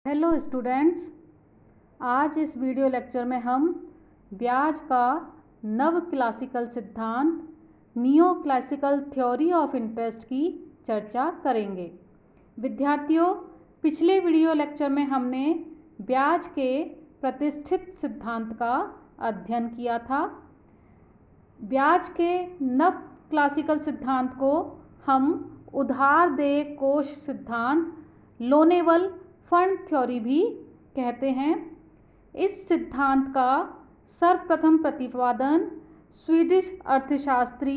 Hello students, आज इस video lecture में हम ब्याज का नव क्लासिकल सिद्धांत neo classical theory of interest की चर्चा करेंगे। विद्यार्थियों, पिछले वीडियो लेक्चर में हमने ब्याज के प्रतिष्ठित सिद्धांत का अध्ययन किया था। ब्याज के नव क्लासिकल सिद्धांत को हम उधार देय कोष सिद्धांत, लोनेवल फंड थ्योरी भी कहते हैं। इस सिद्धांत का सर्वप्रथम प्रतिपादन स्वीडिश अर्थशास्त्री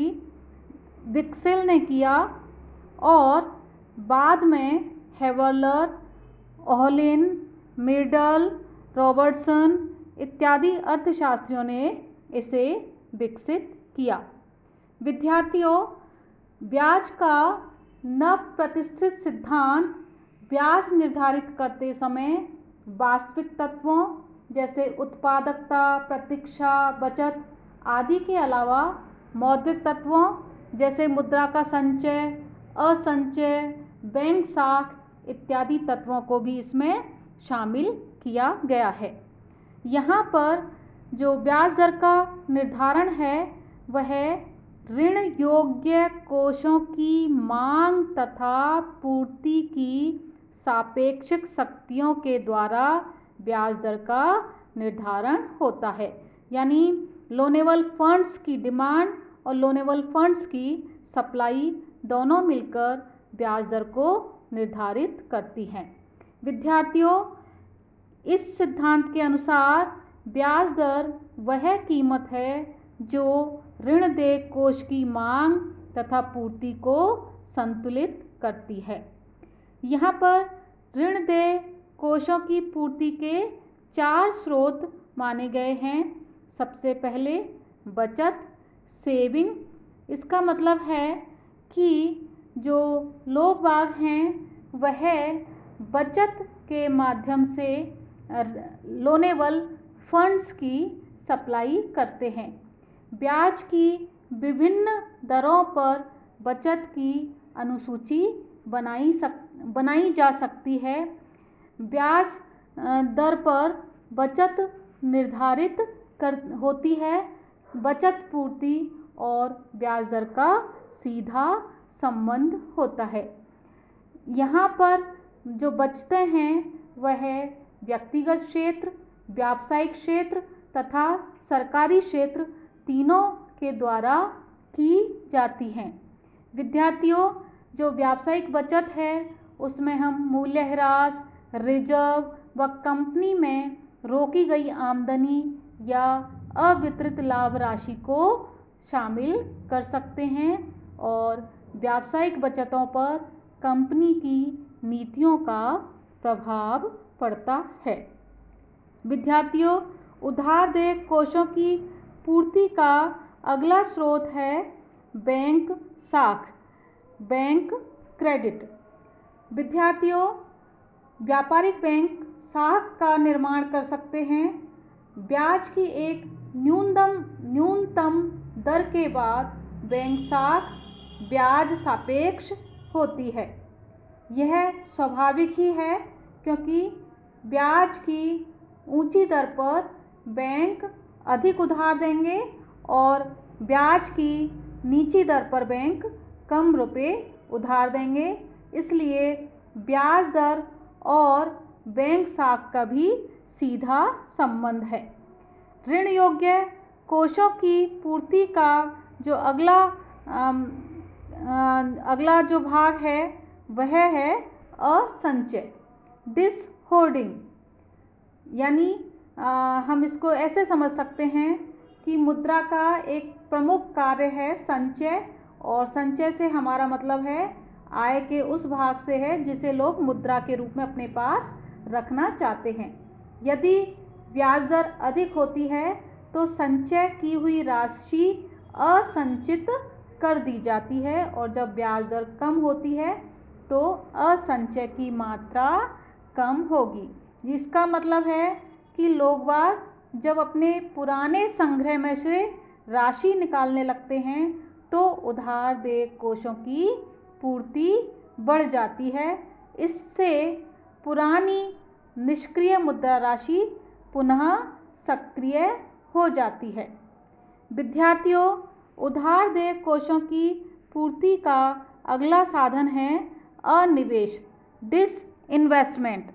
विक्सेल ने किया और बाद में हेवर्लर, ओहलेन, मिर्डल, रॉबर्टसन इत्यादि अर्थशास्त्रियों ने इसे विकसित किया। विद्यार्थियों, ब्याज का नव प्रतिष्ठित सिद्धांत ब्याज निर्धारित करते समय वास्तविक तत्वों जैसे उत्पादकता, प्रतीक्षा, बचत आदि के अलावा मौद्रिक तत्वों जैसे मुद्रा का संचय, असंचय, बैंक साख इत्यादि तत्वों को भी इसमें शामिल किया गया है। यहाँ पर जो ब्याज दर का निर्धारण है वह ऋण योग्य कोषों की मांग तथा पूर्ति की सापेक्षिक शक्तियों के द्वारा ब्याज दर का निर्धारण होता है। यानी लोनेबल फंड्स की डिमांड और लोनेबल फंड्स की सप्लाई दोनों मिलकर ब्याज दर को निर्धारित करती हैं। विद्यार्थियों, इस सिद्धांत के अनुसार ब्याज दर वह कीमत है जो ऋण देय कोष की मांग तथा पूर्ति को संतुलित करती है। यहाँ पर ऋण देय कोषों की पूर्ति के 4 स्रोत माने गए हैं। सबसे पहले बचत, सेविंग। इसका मतलब है कि जो लोग बाग हैं वह बचत के माध्यम से लोनेबल फंड्स की सप्लाई करते हैं। ब्याज की विभिन्न दरों पर बचत की अनुसूची बनाई जा सकती है। ब्याज दर पर बचत निर्धारित होती है। बचत पूर्ति और ब्याज दर का सीधा संबंध होता है। यहाँ पर जो बचते हैं वह व्यक्तिगत क्षेत्र, व्यावसायिक क्षेत्र तथा सरकारी क्षेत्र तीनों के द्वारा की जाती हैं। विद्यार्थियों, जो व्यावसायिक बचत है उसमें हम मूल्यह्रास, रिजर्व व कंपनी में रोकी गई आमदनी या अवितरित लाभ राशि को शामिल कर सकते हैं और व्यावसायिक बचतों पर कंपनी की नीतियों का प्रभाव पड़ता है। विद्यार्थियों, उधार देय कोषों की पूर्ति का अगला स्रोत है बैंक साख, बैंक क्रेडिट। विद्यार्थियों, व्यापारिक बैंक साख का निर्माण कर सकते हैं। ब्याज की एक न्यूनतम दर के बाद बैंक साख ब्याज सापेक्ष होती है। यह स्वाभाविक ही है क्योंकि ब्याज की ऊंची दर पर बैंक अधिक उधार देंगे और ब्याज की नीची दर पर बैंक कम रुपए उधार देंगे। इसलिए ब्याज दर और बैंक साख का भी सीधा संबंध है। ऋण योग्य कोषों की पूर्ति का जो अगला जो भाग है वह है असंचय, डिसहोर्डिंग। यानी हम इसको ऐसे समझ सकते हैं कि मुद्रा का एक प्रमुख कार्य है संचय, और संचय से हमारा मतलब है आय के उस भाग से है जिसे लोग मुद्रा के रूप में अपने पास रखना चाहते हैं। यदि ब्याज दर अधिक होती है तो संचय की हुई राशि असंचित कर दी जाती है और जब ब्याज दर कम होती है तो असंचय की मात्रा कम होगी। इसका मतलब है कि लोग बाग जब अपने पुराने संग्रह में से राशि निकालने लगते हैं तो उधार देय कोषों की पूर्ति बढ़ जाती है। इससे पुरानी निष्क्रिय मुद्रा राशि पुनः सक्रिय हो जाती है। विद्यार्थियों, उधार देय कोषों की पूर्ति का अगला साधन है अनिवेश, डिसइन्वेस्टमेंट।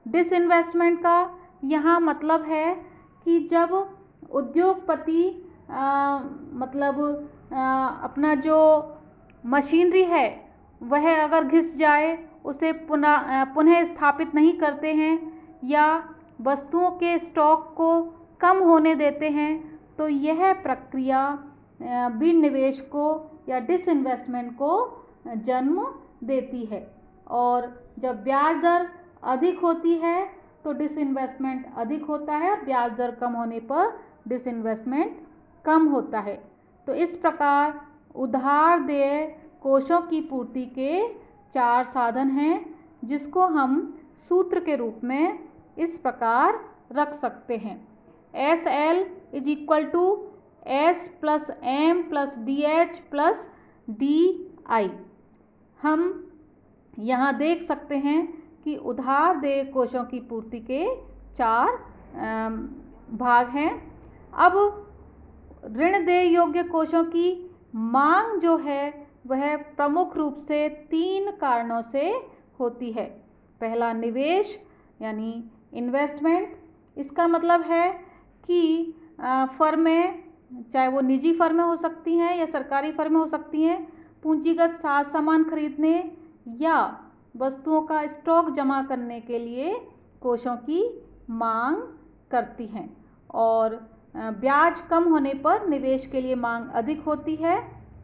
डिसइन्वेस्टमेंट का यहाँ मतलब है कि जब उद्योगपति अपना जो मशीनरी है वह अगर घिस जाए, उसे पुनः स्थापित नहीं करते हैं या वस्तुओं के स्टॉक को कम होने देते हैं, तो यह प्रक्रिया विनिवेश को या डिसइन्वेस्टमेंट को जन्म देती है। और जब ब्याज दर अधिक होती है तो डिसइन्वेस्टमेंट अधिक होता है और ब्याज दर कम होने पर डिसइन्वेस्टमेंट कम होता है। तो इस प्रकार उधार देय कोषों की पूर्ति के 4 साधन हैं, जिसको हम सूत्र के रूप में इस प्रकार रख सकते हैं। SL = S + M + DH + DI। हम यहाँ देख सकते हैं कि उधार देय कोषों की पूर्ति के 4 भाग हैं। अब ऋण देय योग्य कोषों की मांग जो है वह प्रमुख रूप से 3 कारणों से होती है। पहला निवेश यानी इन्वेस्टमेंट। इसका मतलब है कि फर्में, चाहे वो निजी फर्में हो सकती हैं या सरकारी फर्में हो सकती हैं, पूंजीगत साज सामान खरीदने या वस्तुओं का स्टॉक जमा करने के लिए कोषों की मांग करती हैं। और ब्याज कम होने पर निवेश के लिए मांग अधिक होती है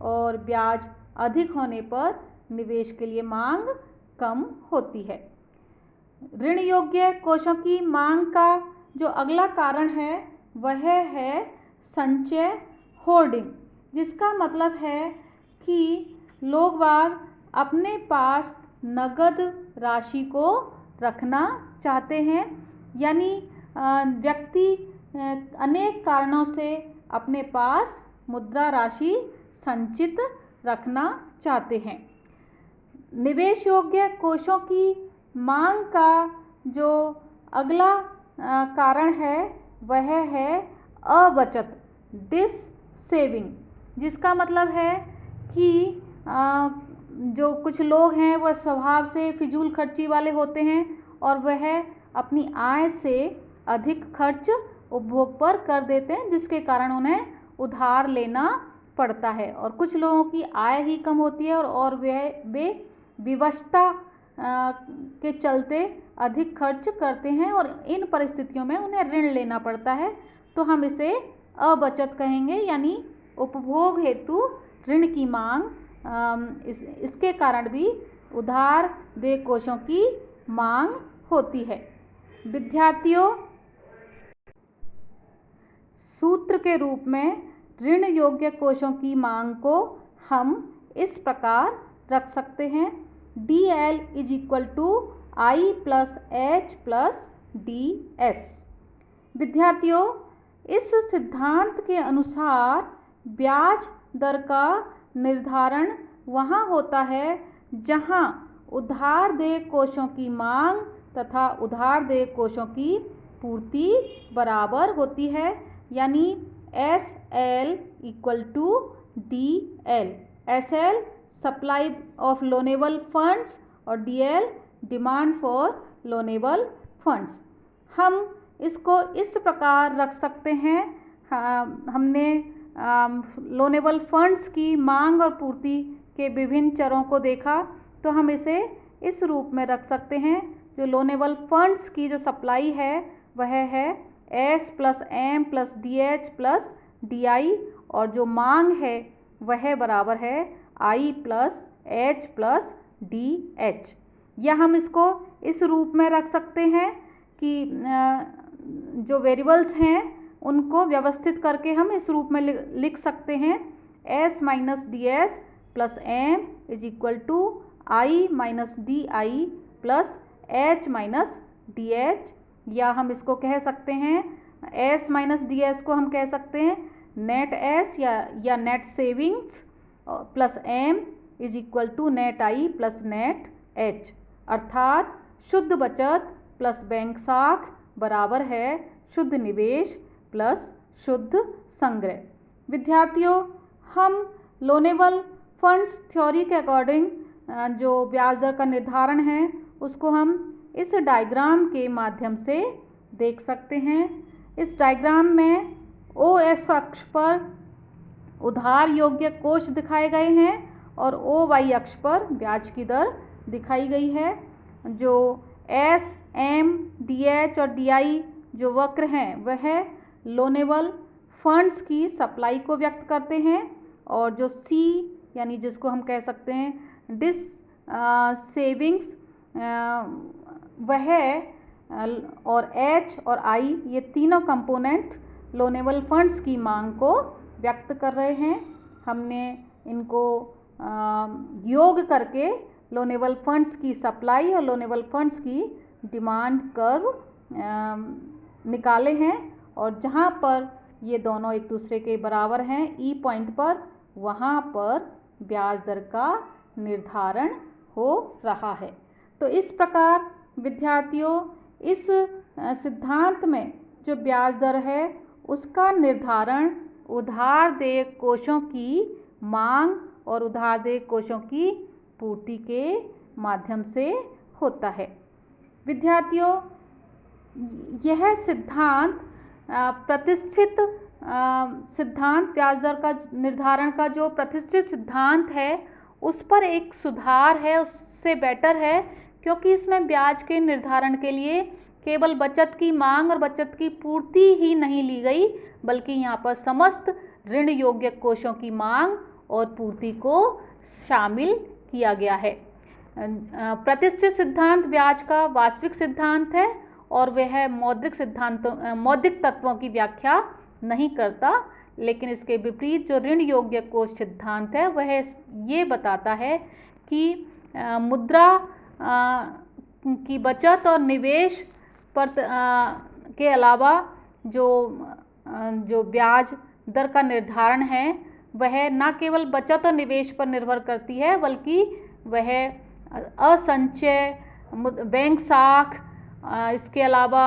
और ब्याज अधिक होने पर निवेश के लिए मांग कम होती है। ऋण योग्य कोषों की मांग का जो अगला कारण है वह है संचय, होर्डिंग, जिसका मतलब है कि लोग बाग अपने पास नगद राशि को रखना चाहते हैं। यानी व्यक्ति अनेक कारणों से अपने पास मुद्रा राशि संचित रखना चाहते हैं। निवेश योग्य कोषों की मांग का जो अगला कारण है वह है अबचत, डिस सेविंग, जिसका मतलब है कि जो कुछ लोग हैं वह स्वभाव से फिजूल खर्ची वाले होते हैं और वह अपनी आय से अधिक खर्च उपभोग पर कर देते हैं, जिसके कारण उन्हें उधार लेना पड़ता है। और कुछ लोगों की आय ही कम होती है और वे विवशता के चलते अधिक खर्च करते हैं और इन परिस्थितियों में उन्हें ऋण लेना पड़ता है। तो हम इसे अबचत कहेंगे, यानी उपभोग हेतु ऋण की मांग। इसके कारण भी उधार देय कोषों की मांग होती है। विद्यार्थियों, सूत्र के रूप में ऋण योग्य कोषों की मांग को हम इस प्रकार रख सकते हैं। DL = I + H + DS। विद्यार्थियों, इस सिद्धांत के अनुसार ब्याज दर का निर्धारण वहाँ होता है जहाँ उधार देय कोषों की मांग तथा उधार देय कोषों की पूर्ति बराबर होती है। यानी SL = DL। SL supply of loanable funds और DL demand for loanable funds. हम इसको इस प्रकार रख सकते हैं। हमने लोनेबल फंड्स की मांग और पूर्ति के विभिन्न चरों को देखा, तो हम इसे इस रूप में रख सकते हैं। जो लोनेबल फंड्स की जो सप्लाई है वह है S + M + DH + DI और जो मांग है वह बराबर है I + H + DH। या हम इसको इस रूप में रख सकते हैं कि जो वेरिएबल्स हैं उनको व्यवस्थित करके हम इस रूप में लिख सकते हैं। S - DS + M = I - DI + H - DH। या हम इसको कह सकते हैं S - DS को हम कह सकते हैं नेट S या net savings + M = net I + net H, अर्थात शुद्ध बचत प्लस बैंक साख बराबर है शुद्ध निवेश प्लस शुद्ध संग्रह। विद्यार्थियों, हम लोनेवल फंड्स थ्योरी के अकॉर्डिंग जो ब्याज दर का निर्धारण है उसको हम इस डायग्राम के माध्यम से देख सकते हैं। इस डायग्राम में OS अक्ष पर उधार योग्य कोष दिखाए गए हैं और OY अक्ष पर ब्याज की दर दिखाई गई है। जो S, M, DH और DI जो वक्र हैं वह लोनेबल फंड्स की सप्लाई को व्यक्त करते हैं और जो C यानी जिसको हम कह सकते हैं डिस सेविंग्स वह और H और I ये तीनों कंपोनेंट लोनेबल फंड्स की मांग को व्यक्त कर रहे हैं। हमने इनको योग करके लोनेबल फंड्स की सप्लाई और लोनेबल फंड्स की डिमांड कर्व निकाले हैं और जहां पर ये दोनों एक दूसरे के बराबर हैं E पॉइंट पर, वहां पर ब्याज दर का निर्धारण हो रहा है। तो इस प्रकार विद्यार्थियों इस सिद्धांत में जो ब्याज दर है उसका निर्धारण उधार देय कोषों की मांग और उधार देय कोषों की पूर्ति के माध्यम से होता है। विद्यार्थियों, यह सिद्धांत प्रतिष्ठित सिद्धांत ब्याज दर का निर्धारण का जो प्रतिष्ठित सिद्धांत है उस पर एक सुधार है, उससे बेटर है, क्योंकि इसमें ब्याज के निर्धारण के लिए केवल बचत की मांग और बचत की पूर्ति ही नहीं ली गई, बल्कि यहाँ पर समस्त ऋण योग्य कोषों की मांग और पूर्ति को शामिल किया गया है। प्रतिष्ठित सिद्धांत ब्याज का वास्तविक सिद्धांत है और वह मौद्रिक तत्वों की व्याख्या नहीं करता, लेकिन इसके विपरीत जो ऋण योग्य कोष सिद्धांत है वह ये बताता है कि मुद्रा की बचत और निवेश पर के अलावा जो ब्याज दर का निर्धारण है वह न केवल बचत और निवेश पर निर्भर करती है, बल्कि वह असंचय, बैंक साख, इसके अलावा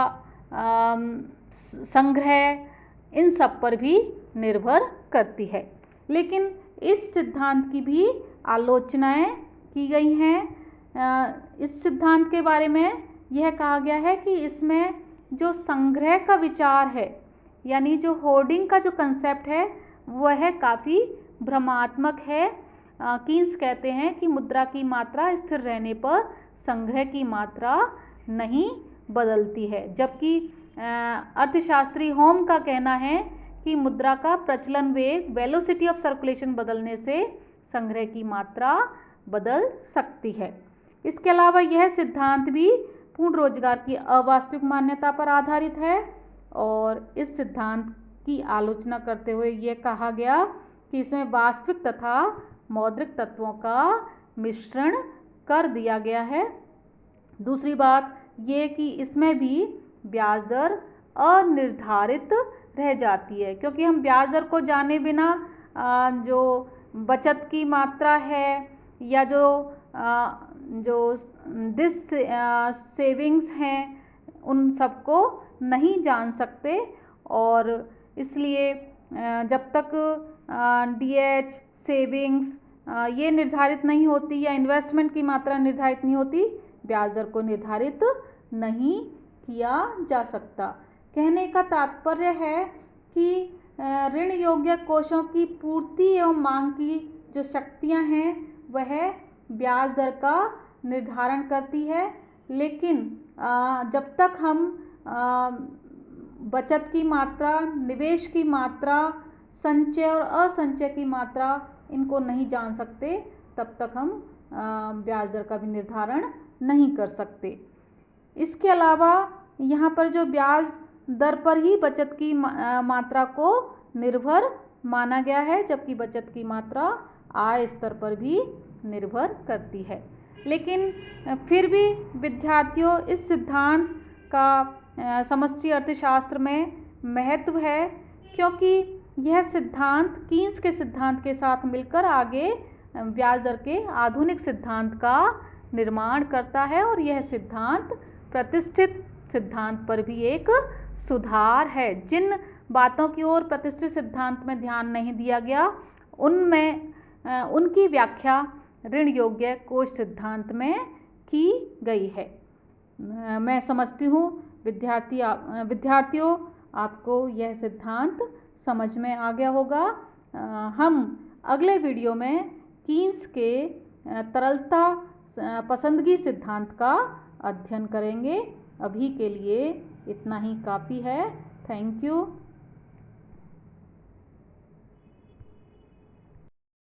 संग्रह, इन सब पर भी निर्भर करती है। लेकिन इस सिद्धांत की भी आलोचनाएं की गई हैं। इस सिद्धांत के बारे में यह कहा गया है कि इसमें जो संग्रह का विचार है, यानी जो होर्डिंग का जो कंसेप्ट है वह काफ़ी भ्रमात्मक है। कीन्स कहते हैं कि मुद्रा की मात्रा स्थिर रहने पर संग्रह की मात्रा नहीं बदलती है, जबकि अर्थशास्त्री होम का कहना है कि मुद्रा का प्रचलन वेग वेलोसिटी ऑफ सर्कुलेशन बदलने से संग्रह की मात्रा बदल सकती है। इसके अलावा यह सिद्धांत भी पूर्ण रोजगार की अवास्तविक मान्यता पर आधारित है और इस सिद्धांत की आलोचना करते हुए यह कहा गया कि इसमें वास्तविक तथा मौद्रिक तत्वों का मिश्रण कर दिया गया है। दूसरी बात ये कि इसमें भी ब्याज दर अनिर्धारित रह जाती है, क्योंकि हम ब्याज दर को जाने बिना जो बचत की मात्रा है या जो डिस सेविंग्स हैं उन सबको नहीं जान सकते, और इसलिए जब तक DH सेविंग्स ये निर्धारित नहीं होती या इन्वेस्टमेंट की मात्रा निर्धारित नहीं होती, ब्याज दर को निर्धारित नहीं किया जा सकता। कहने का तात्पर्य है कि ऋण योग्य कोषों की पूर्ति एवं मांग की जो शक्तियां हैं वह ब्याज दर का निर्धारण करती है, लेकिन जब तक हम बचत की मात्रा, निवेश की मात्रा, संचय और असंचय की मात्रा इनको नहीं जान सकते, तब तक हम ब्याज दर का भी निर्धारण नहीं कर सकते। इसके अलावा यहाँ पर जो ब्याज दर पर ही बचत की मात्रा को निर्भर माना गया है, जबकि बचत की मात्रा आय स्तर पर भी निर्भर करती है। लेकिन फिर भी विद्यार्थियों इस सिद्धांत का समष्टि अर्थशास्त्र में महत्व है, क्योंकि यह सिद्धांत कीन्स के सिद्धांत के साथ मिलकर आगे ब्याज दर के आधुनिक सिद्धांत का निर्माण करता है और यह सिद्धांत प्रतिष्ठित सिद्धांत पर भी एक सुधार है। जिन बातों की ओर प्रतिष्ठित सिद्धांत में ध्यान नहीं दिया गया उनमें उनकी व्याख्या ऋण योग्य कोश सिद्धांत में की गई है। मैं समझती हूँ विद्यार्थियों आपको यह सिद्धांत समझ में आ गया होगा। हम अगले वीडियो में कीन्स के तरलता पसंदगी सिद्धांत का अध्ययन करेंगे। अभी के लिए इतना ही काफ़ी है। Thank you.